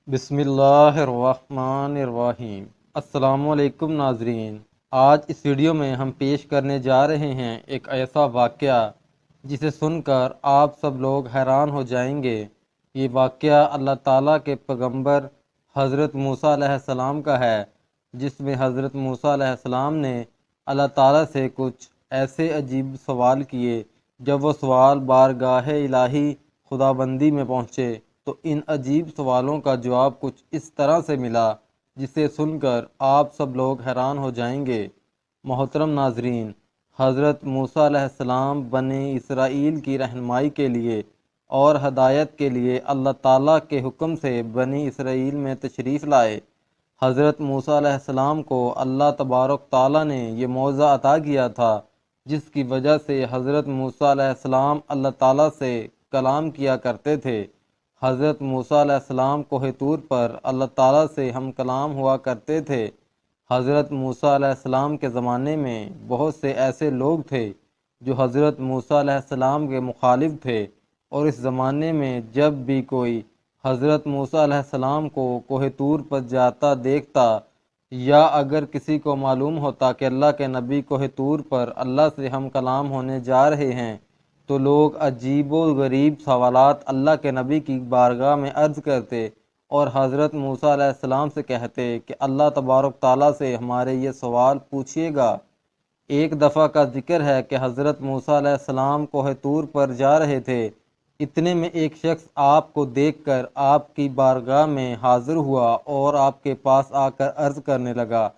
بسم اللہ الرحمن الرحیم۔ السلام علیکم ناظرین، آج اس ویڈیو میں ہم پیش کرنے جا رہے ہیں ایک ایسا واقعہ جسے سن کر آپ سب لوگ حیران ہو جائیں گے۔ یہ واقعہ اللہ تعالیٰ کے پیغمبر حضرت موسیٰ علیہ السلام کا ہے، جس میں حضرت موسیٰ علیہ السلام نے اللہ تعالیٰ سے کچھ ایسے عجیب سوال کیے۔ جب وہ سوال بارگاہ الہی خداوندی میں پہنچے تو ان عجیب سوالوں کا جواب کچھ اس طرح سے ملا جسے سن کر آپ سب لوگ حیران ہو جائیں گے۔ محترم ناظرین، حضرت موسیٰ علیہ السلام بنی اسرائیل کی رہنمائی کے لیے اور ہدایت کے لیے اللہ تعالیٰ کے حکم سے بنی اسرائیل میں تشریف لائے۔ حضرت موسیٰ علیہ السلام کو اللہ تبارک تعالیٰ نے یہ معجزہ عطا کیا تھا، جس کی وجہ سے حضرت موسیٰ علیہ السلام اللہ تعالیٰ سے کلام کیا کرتے تھے۔ حضرت موسیٰ علیہ السلام کوہ طور پر اللہ تعالیٰ سے ہم کلام ہوا کرتے تھے۔ حضرت موسیٰ علیہ السلام کے زمانے میں بہت سے ایسے لوگ تھے جو حضرت موسیٰ علیہ السلام کے مخالف تھے، اور اس زمانے میں جب بھی کوئی حضرت موسیٰ علیہ السلام کو کوہ طور پر جاتا دیکھتا، یا اگر کسی کو معلوم ہوتا کہ اللہ کے نبی کوہ طور پر اللہ سے ہم کلام ہونے جا رہے ہیں، تو لوگ عجیب و غریب سوالات اللہ کے نبی کی بارگاہ میں عرض کرتے اور حضرت موسیٰ علیہ السلام سے کہتے کہ اللہ تبارک تعالیٰ سے ہمارے یہ سوال پوچھیے گا۔ ایک دفعہ کا ذکر ہے کہ حضرت موسیٰ علیہ السلام کوہ طور پر جا رہے تھے، اتنے میں ایک شخص آپ کو دیکھ کر آپ کی بارگاہ میں حاضر ہوا اور آپ کے پاس آ کر عرض کرنے لگا،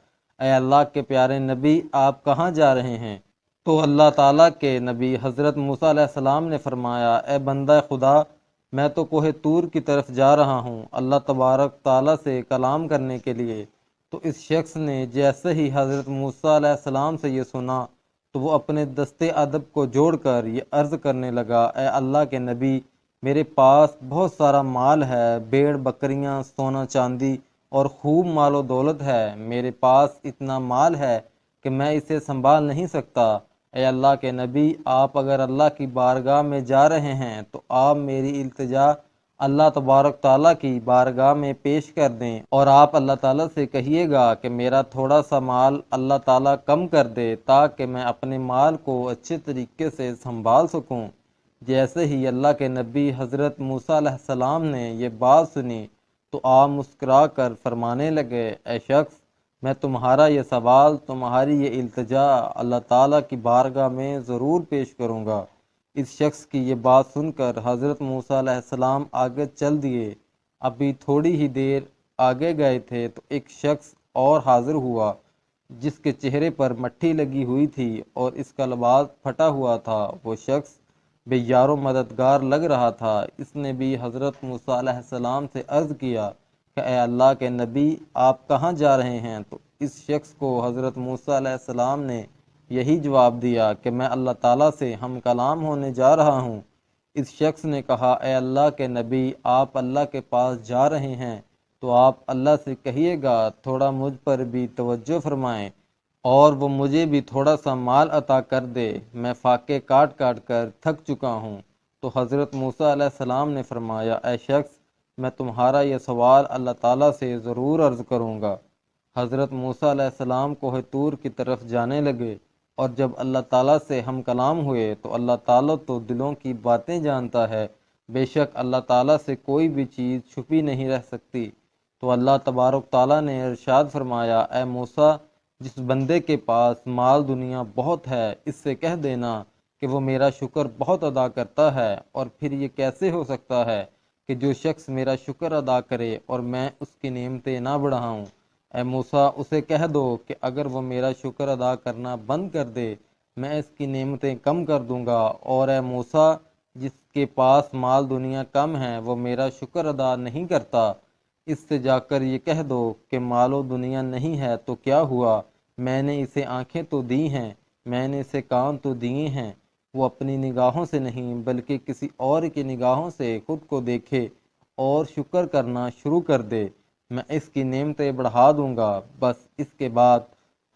اے اللہ کے پیارے نبی، آپ کہاں جا رہے ہیں؟ تو اللہ تعالیٰ کے نبی حضرت موسیٰ علیہ السلام نے فرمایا، اے بندہ خدا، میں تو کوہ طور کی طرف جا رہا ہوں اللہ تبارک تعالیٰ سے کلام کرنے کے لیے۔ تو اس شخص نے جیسے ہی حضرت موسیٰ علیہ السلام سے یہ سنا تو وہ اپنے دستے ادب کو جوڑ کر یہ عرض کرنے لگا، اے اللہ کے نبی، میرے پاس بہت سارا مال ہے، بھیڑ بکریاں، سونا چاندی اور خوب مال و دولت ہے۔ میرے پاس اتنا مال ہے کہ میں اسے سنبھال نہیں سکتا۔ اے اللہ کے نبی، آپ اگر اللہ کی بارگاہ میں جا رہے ہیں تو آپ میری التجا اللہ تبارک تعالیٰ کی بارگاہ میں پیش کر دیں، اور آپ اللہ تعالیٰ سے کہیے گا کہ میرا تھوڑا سا مال اللہ تعالیٰ کم کر دے تاکہ میں اپنے مال کو اچھے طریقے سے سنبھال سکوں۔ جیسے ہی اللہ کے نبی حضرت موسیٰ علیہ السلام نے یہ بات سنی تو آپ مسکرا کر فرمانے لگے، اے شخص، میں تمہارا یہ سوال، تمہاری یہ التجا اللہ تعالیٰ کی بارگاہ میں ضرور پیش کروں گا۔ اس شخص کی یہ بات سن کر حضرت موسیٰ علیہ السلام آگے چل دیے۔ ابھی تھوڑی ہی دیر آگے گئے تھے تو ایک شخص اور حاضر ہوا جس کے چہرے پر مٹھی لگی ہوئی تھی اور اس کا لباس پھٹا ہوا تھا۔ وہ شخص بے یار و مددگار لگ رہا تھا۔ اس نے بھی حضرت موسیٰ علیہ السلام سے عرض کیا کہ اے اللہ کے نبی، آپ کہاں جا رہے ہیں؟ تو اس شخص کو حضرت موسیٰ علیہ السلام نے یہی جواب دیا کہ میں اللہ تعالیٰ سے ہم کلام ہونے جا رہا ہوں۔ اس شخص نے کہا، اے اللہ کے نبی، آپ اللہ کے پاس جا رہے ہیں تو آپ اللہ سے کہیے گا تھوڑا مجھ پر بھی توجہ فرمائیں اور وہ مجھے بھی تھوڑا سا مال عطا کر دے، میں فاقے کاٹ کاٹ کر تھک چکا ہوں۔ تو حضرت موسیٰ علیہ السلام نے فرمایا، اے شخص، میں تمہارا یہ سوال اللہ تعالیٰ سے ضرور عرض کروں گا۔ حضرت موسیٰ علیہ السلام کوہ طور کی طرف جانے لگے، اور جب اللہ تعالیٰ سے ہم کلام ہوئے تو اللہ تعالیٰ تو دلوں کی باتیں جانتا ہے، بے شک اللہ تعالیٰ سے کوئی بھی چیز چھپی نہیں رہ سکتی۔ تو اللہ تبارک تعالیٰ نے ارشاد فرمایا، اے موسیٰ، جس بندے کے پاس مال دنیا بہت ہے، اس سے کہہ دینا کہ وہ میرا شکر بہت ادا کرتا ہے، اور پھر یہ کیسے ہو سکتا ہے کہ جو شخص میرا شکر ادا کرے اور میں اس کی نعمتیں نہ بڑھاؤں۔ اے موسیٰ، اسے کہہ دو کہ اگر وہ میرا شکر ادا کرنا بند کر دے، میں اس کی نعمتیں کم کر دوں گا، اور اے موسیٰ، جس کے پاس مال دنیا کم ہے وہ میرا شکر ادا نہیں کرتا، اس سے جا کر یہ کہہ دو کہ مال و دنیا نہیں ہے تو کیا ہوا، میں نے اسے آنکھیں تو دی ہیں، میں نے اسے کان تو دیے ہیں، وہ اپنی نگاہوں سے نہیں بلکہ کسی اور کی نگاہوں سے خود کو دیکھے اور شکر کرنا شروع کر دے، میں اس کی نعمتیں بڑھا دوں گا۔ بس اس کے بعد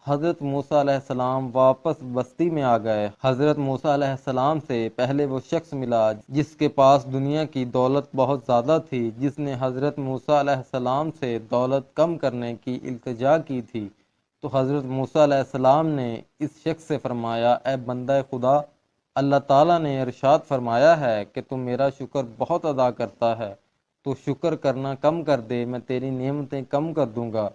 حضرت موسیٰ علیہ السلام واپس بستی میں آ گئے۔ حضرت موسیٰ علیہ السلام سے پہلے وہ شخص ملا جس کے پاس دنیا کی دولت بہت زیادہ تھی، جس نے حضرت موسیٰ علیہ السلام سے دولت کم کرنے کی التجا کی تھی۔ تو حضرت موسیٰ علیہ السلام نے اس شخص سے فرمایا، اے بندہ خدا، اللہ تعالیٰ نے ارشاد فرمایا ہے کہ تم میرا شکر بہت ادا کرتا ہے، تو شکر کرنا کم کر دے، میں تیری نعمتیں کم کر دوں گا۔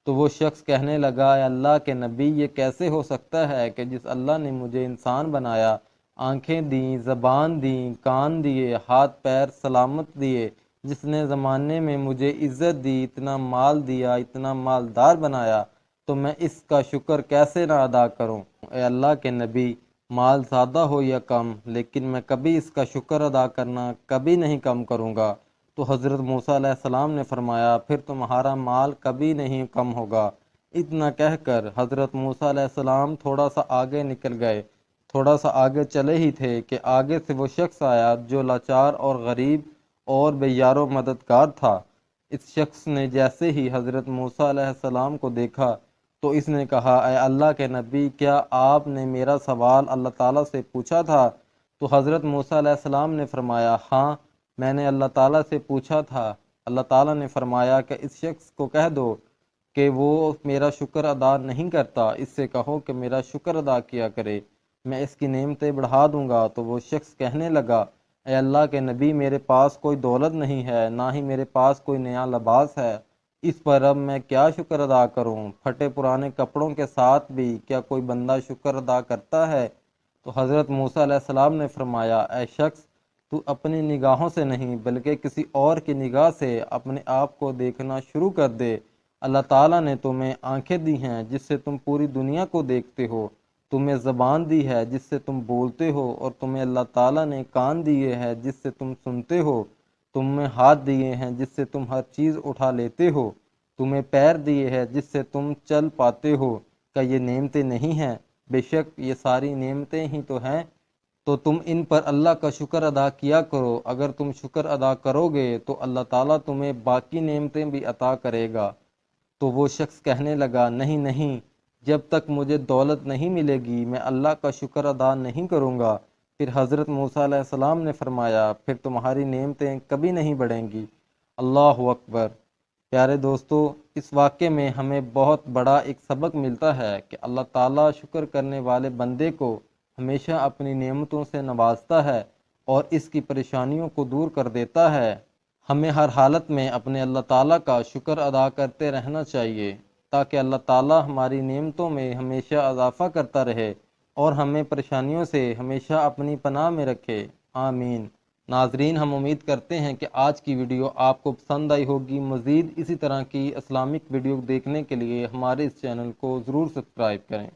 تو وہ شخص کہنے لگا، اے اللہ کے نبی، یہ کیسے ہو سکتا ہے کہ جس اللہ نے مجھے انسان بنایا، آنکھیں دیں، زبان دیں، کان دیے، ہاتھ پیر سلامت دیے، جس نے زمانے میں مجھے عزت دی، اتنا مال دیا، اتنا مالدار بنایا، تو میں اس کا شکر کیسے نہ ادا کروں؟ اے اللہ کے نبی، مال زیادہ ہو یا کم، لیکن میں کبھی اس کا شکر ادا کرنا کبھی نہیں کم کروں گا۔ تو حضرت موسیٰ علیہ السلام نے فرمایا، پھر تمہارا مال کبھی نہیں کم ہوگا۔ اتنا کہہ کر حضرت موسیٰ علیہ السلام تھوڑا سا آگے نکل گئے۔ تھوڑا سا آگے چلے ہی تھے کہ آگے سے وہ شخص آیا جو لاچار اور غریب اور بے یار و مددگار تھا۔ اس شخص نے جیسے ہی حضرت موسیٰ علیہ السلام کو دیکھا تو اس نے کہا، اے اللہ کے نبی، کیا آپ نے میرا سوال اللہ تعالیٰ سے پوچھا تھا؟ تو حضرت موسیٰ علیہ السلام نے فرمایا، ہاں، میں نے اللہ تعالیٰ سے پوچھا تھا۔ اللہ تعالیٰ نے فرمایا کہ اس شخص کو کہہ دو کہ وہ میرا شکر ادا نہیں کرتا، اس سے کہو کہ میرا شکر ادا کیا کرے، میں اس کی نعمتیں بڑھا دوں گا۔ تو وہ شخص کہنے لگا، اے اللہ کے نبی، میرے پاس کوئی دولت نہیں ہے، نہ ہی میرے پاس کوئی نیا لباس ہے، اس پر اب میں کیا شکر ادا کروں؟ پھٹے پرانے کپڑوں کے ساتھ بھی کیا کوئی بندہ شکر ادا کرتا ہے؟ تو حضرت موسیٰ علیہ السلام نے فرمایا، اے شخص، تو اپنی نگاہوں سے نہیں بلکہ کسی اور کی نگاہ سے اپنے آپ کو دیکھنا شروع کر دے۔ اللہ تعالیٰ نے تمہیں آنکھیں دی ہیں جس سے تم پوری دنیا کو دیکھتے ہو، تمہیں زبان دی ہے جس سے تم بولتے ہو، اور تمہیں اللہ تعالیٰ نے کان دیے ہیں جس سے تم سنتے ہو، تمہیں ہاتھ دیے ہیں جس سے تم ہر چیز اٹھا لیتے ہو، تمہیں پیر دیے ہیں جس سے تم چل پاتے ہو۔ کیا یہ نعمتیں نہیں ہیں؟ بے شک یہ ساری نعمتیں ہی تو ہیں، تو تم ان پر اللہ کا شکر ادا کیا کرو۔ اگر تم شکر ادا کرو گے تو اللہ تعالیٰ تمہیں باقی نعمتیں بھی عطا کرے گا۔ تو وہ شخص کہنے لگا، نہیں نہیں، جب تک مجھے دولت نہیں ملے گی میں اللہ کا شکر ادا نہیں کروں گا۔ پھر حضرت موسیٰ علیہ السلام نے فرمایا، پھر تمہاری نعمتیں کبھی نہیں بڑھیں گی۔ اللہ اکبر۔ پیارے دوستو، اس واقعے میں ہمیں بہت بڑا ایک سبق ملتا ہے کہ اللہ تعالیٰ شکر کرنے والے بندے کو ہمیشہ اپنی نعمتوں سے نوازتا ہے اور اس کی پریشانیوں کو دور کر دیتا ہے۔ ہمیں ہر حالت میں اپنے اللہ تعالیٰ کا شکر ادا کرتے رہنا چاہیے تاکہ اللہ تعالیٰ ہماری نعمتوں میں ہمیشہ اضافہ کرتا رہے اور ہمیں پریشانیوں سے ہمیشہ اپنی پناہ میں رکھے۔ آمین۔ ناظرین، ہم امید کرتے ہیں کہ آج کی ویڈیو آپ کو پسند آئی ہوگی۔ مزید اسی طرح کی اسلامک ویڈیو دیکھنے کے لیے ہمارے اس چینل کو ضرور سبسکرائب کریں۔